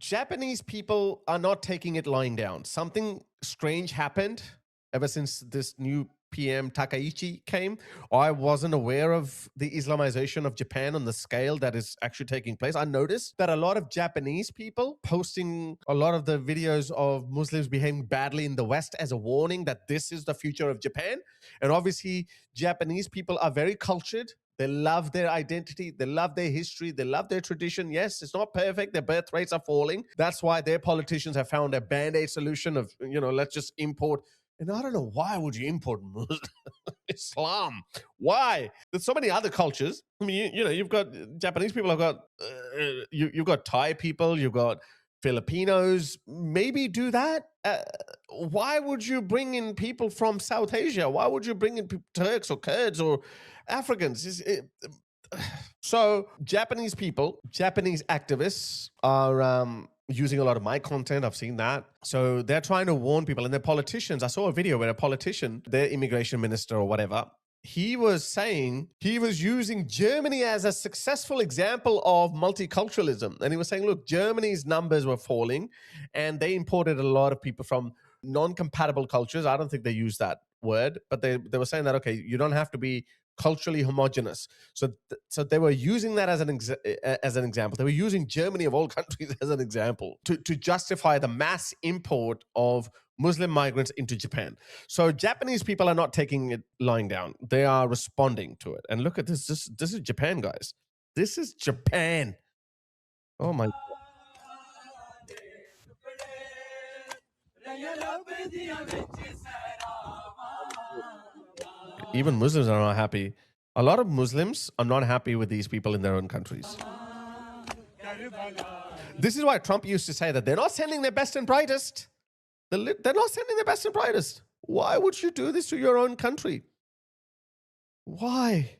Japanese people are not taking it lying down. Something strange happened ever since this new PM Takaichi came. I wasn't aware of the Islamization of Japan on the scale that is actually taking place. I noticed that a lot of Japanese people posting a lot of the videos of Muslims behaving badly in the West as a warning that this is the future of Japan. And obviously, Japanese people are very cultured. They love their identity. They love their history. They love their tradition. Yes, it's not perfect. Their birth rates are falling. That's why their politicians have found a band-aid solution of, let's just import. And I don't know, why would you import Islam? Why? There's so many other cultures. I mean, you've got Japanese people. Have got you've got Thai people. You've got Filipinos. Maybe do that. Why would you bring in people from South Asia? Why would you bring in Turks or Kurds or Africans? So Japanese people, Japanese activists are using a lot of my content. I've seen that. So they're trying to warn people, and their politicians. I saw a video where a politician, their immigration minister or whatever, he was saying he was using Germany as a successful example of multiculturalism. And he was saying, look, Germany's numbers were falling and they imported a lot of people from non-compatible cultures. I don't think they used that word, but they were saying that, okay, you don't have to be culturally homogenous. So they were using that as an example. They were using Germany of all countries as an example to justify the mass import of Muslim migrants into Japan. So Japanese people are not taking it lying down. They are responding to it. And look at this. This is Japan, guys. This is Japan. Oh my. Even Muslims are not happy. A lot of Muslims are not happy with these people in their own countries. This is why Trump used to say that they're not sending their best and brightest. They're not sending their best and brightest. Why would you do this to your own country? Why?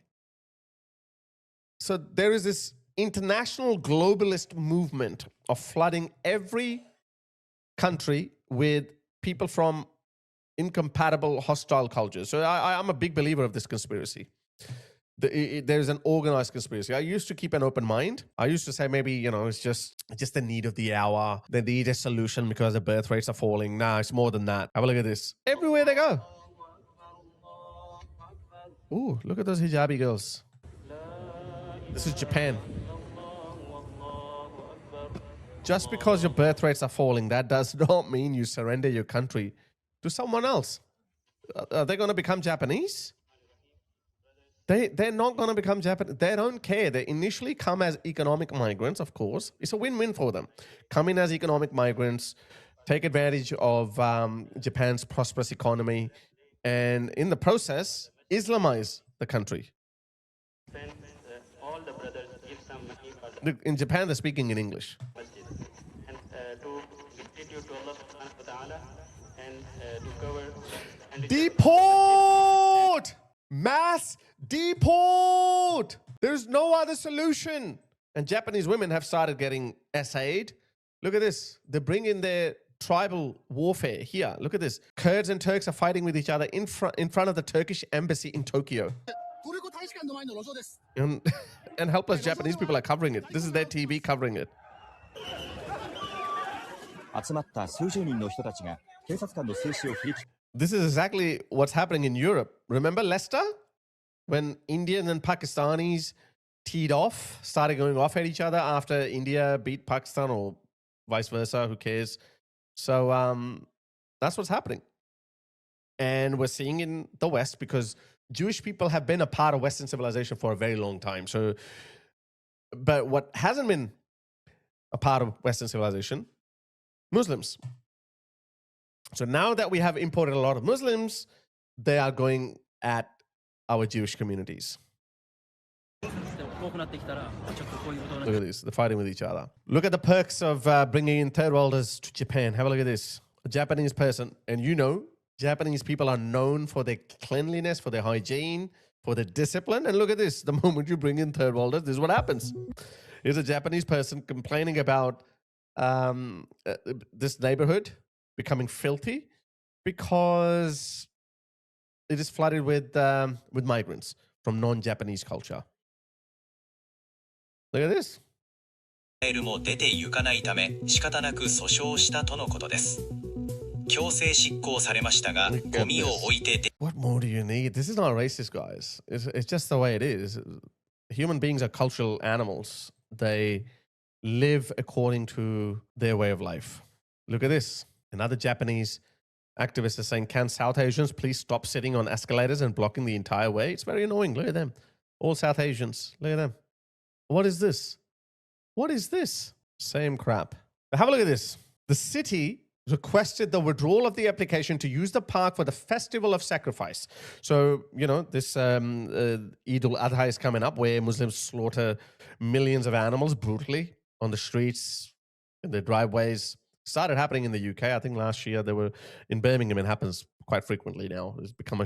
So there is this international globalist movement of flooding every country with people from incompatible, hostile cultures. So I'm a big believer of this conspiracy. There's an organized conspiracy. I used to keep an open mind. I used to say maybe, it's just the need of the hour. They need a solution because the birth rates are falling. Nah, it's more than that. Have a look at this. Everywhere they go. Ooh, look at those hijabi girls. This is Japan. Just because your birth rates are falling, that does not mean you surrender your country to someone else. Are they going to become Japanese? They're not going to become Japanese. They don't care. They initially come as economic migrants, of course. It's a win-win for them. Come in as economic migrants, take advantage of Japan's prosperous economy, and in the process, Islamize the country. In Japan, they're speaking in English. Deport! Mass deport! There's no other solution. And Japanese women have started getting essayed. Look at this. They bring in their tribal warfare here. Look at this. Kurds and Turks are fighting with each other in front of the Turkish embassy in Tokyo. And helpless Japanese people are covering it. This is their TV covering it. This is exactly what's happening in Europe. Remember Leicester? When Indians and Pakistanis teed off, started going off at each other after India beat Pakistan, or vice versa, who cares? So that's what's happening. And we're seeing in the West, because Jewish people have been a part of Western civilization for a very long time. So, but what hasn't been a part of Western civilization? Muslims. So now that we have imported a lot of Muslims, they are going at our Jewish communities. Look at this. They're fighting with each other. Look at the perks of bringing in third worlders to Japan. Have a look at this. A Japanese person, and Japanese people are known for their cleanliness, for their hygiene, for their discipline. And look at this. The moment you bring in third worlders, this is what happens. Here's a Japanese person complaining about this neighborhood becoming filthy because it is flooded with migrants from non-Japanese culture. Look at this. ルも出て行かないため仕方なく訴訟したとのことです。強制執行されましたが、ゴミを置いて What more do you need? This is not racist, guys. It's just the way it is. Human beings are cultural animals. They live according to their way of life. Look at this. Another Japanese activist is saying, can South Asians please stop sitting on escalators and blocking the entire way? It's very annoying. Look at them. All South Asians. Look at them. What is this? What is this? Same crap. Now have a look at this. The city requested the withdrawal of the application to use the park for the festival of sacrifice. So, you know, this Eid al-Adha is coming up where Muslims slaughter millions of animals brutally on the streets, in their driveways. Started happening in the UK. I think last year they were in Birmingham. It happens quite frequently now. It's become a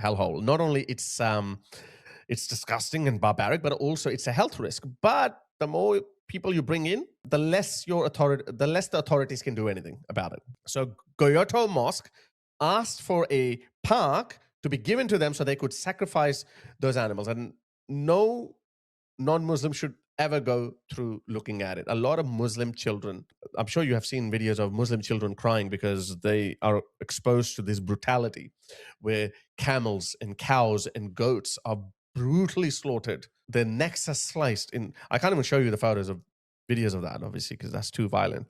hellhole. Not only it's disgusting and barbaric, but also it's a health risk. But the more people you bring in, the less the authorities can do anything about it. So Goyoto Mosque asked for a park to be given to them so they could sacrifice those animals, and no non-Muslim should ever go through looking at it. A lot of Muslim children, I'm sure you have seen videos of Muslim children crying because they are exposed to this brutality where camels and cows and goats are brutally slaughtered. Their necks are sliced in. I can't even show you the photos of videos of that, obviously, because that's too violent.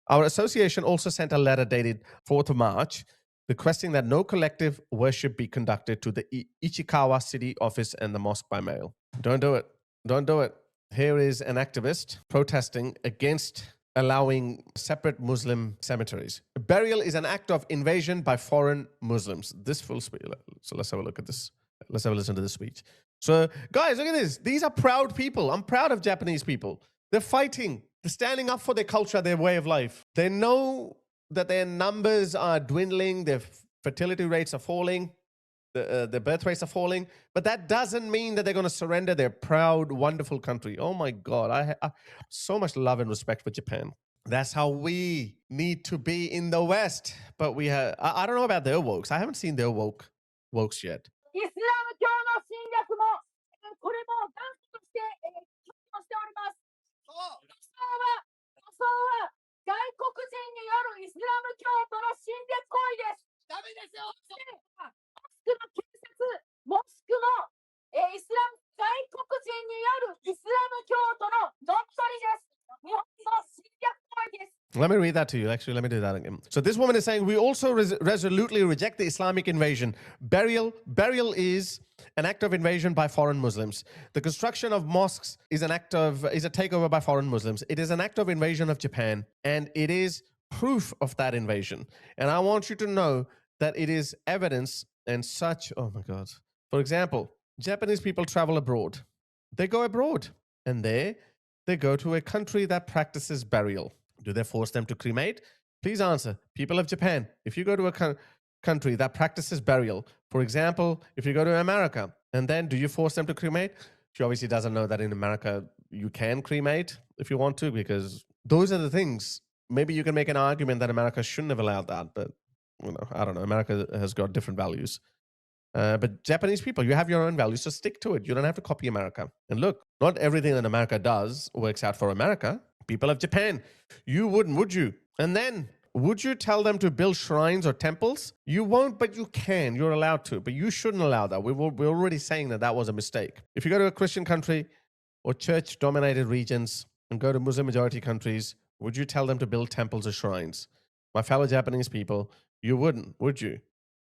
Our association also sent a letter dated 4th of March requesting that no collective worship be conducted to the Ichikawa city office and the mosque by mail. Don't do it. Don't do it. Here is an activist protesting against allowing separate Muslim cemeteries. Burial is an act of invasion by foreign Muslims. This full speech. So let's have a look at this. Let's have a listen to this speech. So, guys, look at this. These are proud people. I'm proud of Japanese people. They're fighting. They're standing up for their culture, their way of life. They know that their numbers are dwindling, their fertility rates are falling, their birth rates are falling, but that doesn't mean that they're going to surrender their proud, wonderful country. Oh my God, I so much love and respect for Japan. That's how we need to be in the West. But we have, I don't know about their wokes. I haven't seen their wokes yet. イスラム教の侵略も、これも断固として拒否をしております。予想は外国人によるイスラム教徒の侵略行為です。ダメですよ。モスクもイスラム外国人によるイスラム教徒の乗っ取りです。日本の侵略行為です。Let me read that to you. Actually, let me do that again. So this woman is saying, we also resolutely reject the Islamic invasion. Burial is an act of invasion by foreign Muslims. The construction of mosques is a takeover by foreign Muslims. It is an act of invasion of Japan, and it is proof of that invasion. And I want you to know that it is evidence and such. Oh my God. For example, Japanese people travel abroad. They go abroad, and there they go to a country that practices burial. Do they force them to cremate? Please answer. People of Japan, if you go to a country that practices burial, for example, if you go to America, and then do you force them to cremate? She obviously doesn't know that in America you can cremate if you want to, because those are the things. Maybe you can make an argument that America shouldn't have allowed that, but you know, I don't know. America has got different values. But Japanese people, you have your own values, so stick to it. You don't have to copy America. And look, not everything that America does works out for America. People of Japan, you wouldn't, would you? And then, would you tell them to build shrines or temples? You won't, but you can. You're allowed to, but you shouldn't allow that. We're already saying that was a mistake. If you go to a Christian country or church-dominated regions and go to Muslim-majority countries, would you tell them to build temples or shrines? My fellow Japanese people, you wouldn't, would you?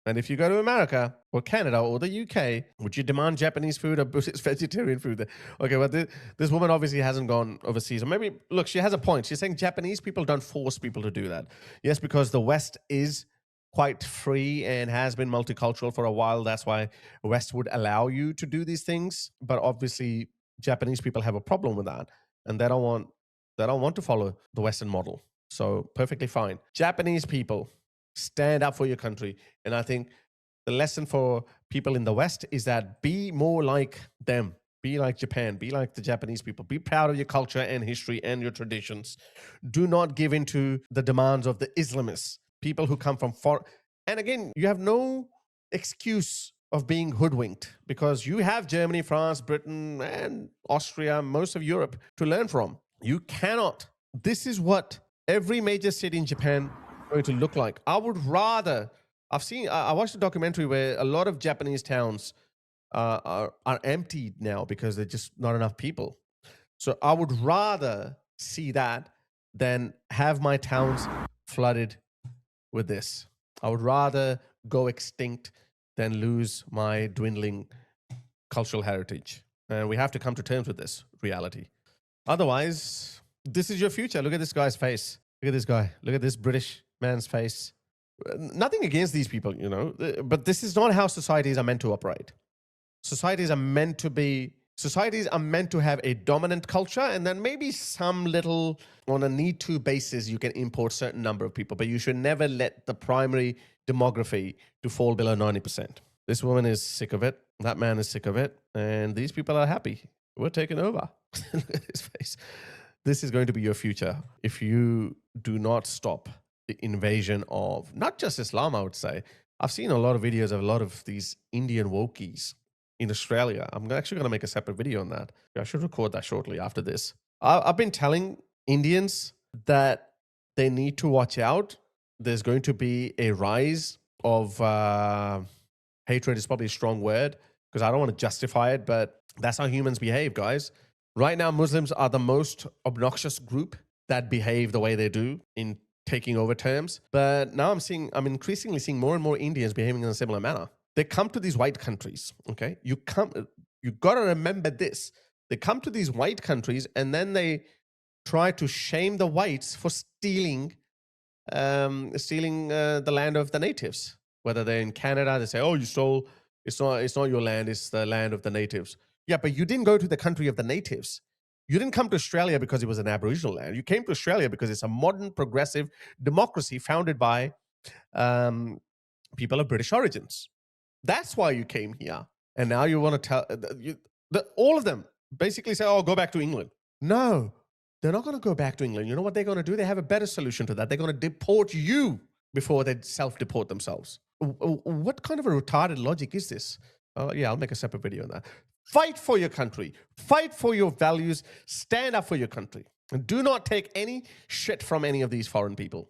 And if you go to America or Canada or the UK, would you demand Japanese food or Buddhist vegetarian food? Okay, well, this woman obviously hasn't gone overseas. Or maybe, look, she has a point. She's saying Japanese people don't force people to do that. Yes, because the West is quite free and has been multicultural for a while. That's why West would allow you to do these things. But obviously, Japanese people have a problem with that. And they don't want to follow the Western model. So perfectly fine. Japanese people, stand up for your country. And I think the lesson for people in the West is that be more like them. Be like Japan. Be like the Japanese people. Be proud of your culture and history and your traditions. Do not give in to the demands of the Islamists, people who come from far. And again, you have no excuse of being hoodwinked because you have Germany, France, Britain, and Austria, most of Europe to learn from. You cannot. This is what every major city in Japan is going to look like. I would rather. I watched a documentary where a lot of Japanese towns are emptied now because there's just not enough people. So I would rather see that than have my towns flooded with this. I would rather go extinct than lose my dwindling cultural heritage. And we have to come to terms with this reality. Otherwise, this is your future. Look at this guy's face. Look at this guy. Look at this British man's face. Nothing against these people, you know, but this is not how societies are meant to operate. Societies are meant to have a dominant culture, and then maybe some little, on a need-to basis, you can import certain number of people, but you should never let the primary demography to fall below 90%. This woman is sick of it. That man is sick of it. And these people are happy. We're taking over. Look at his face. This is going to be your future if you do not stop the invasion of not just Islam, I would say. I've seen a lot of videos of a lot of these Indian wokies in Australia. I'm actually going to make a separate video on that. I should record that shortly after this. I've been telling Indians that they need to watch out. There's going to be a rise of hatred is probably a strong word because I don't want to justify it, but that's how humans behave, guys. Right now, Muslims are the most obnoxious group that behave the way they do in taking over terms. But now I'm increasingly seeing more and more Indians behaving in a similar manner. They come to these white countries, okay? You got to remember this. They come to these white countries and then they try to shame the whites for stealing the land of the natives. Whether they're in Canada, they say, "Oh, you stole. It's not your land. It's the land of the natives." Yeah, but you didn't go to the country of the natives. You didn't come to Australia because it was an Aboriginal land. You came to Australia because it's a modern, progressive democracy founded by people of British origins. That's why you came here. And now you want to tell all of them basically say, "Oh, go back to England." No, they're not going to go back to England. You know what they're going to do? They have a better solution to that. They're going to deport you before they self-deport themselves. What kind of a retarded logic is this? Yeah, I'll make a separate video on that. Fight for your country. Fight for your values. Stand up for your country. And do not take any shit from any of these foreign people.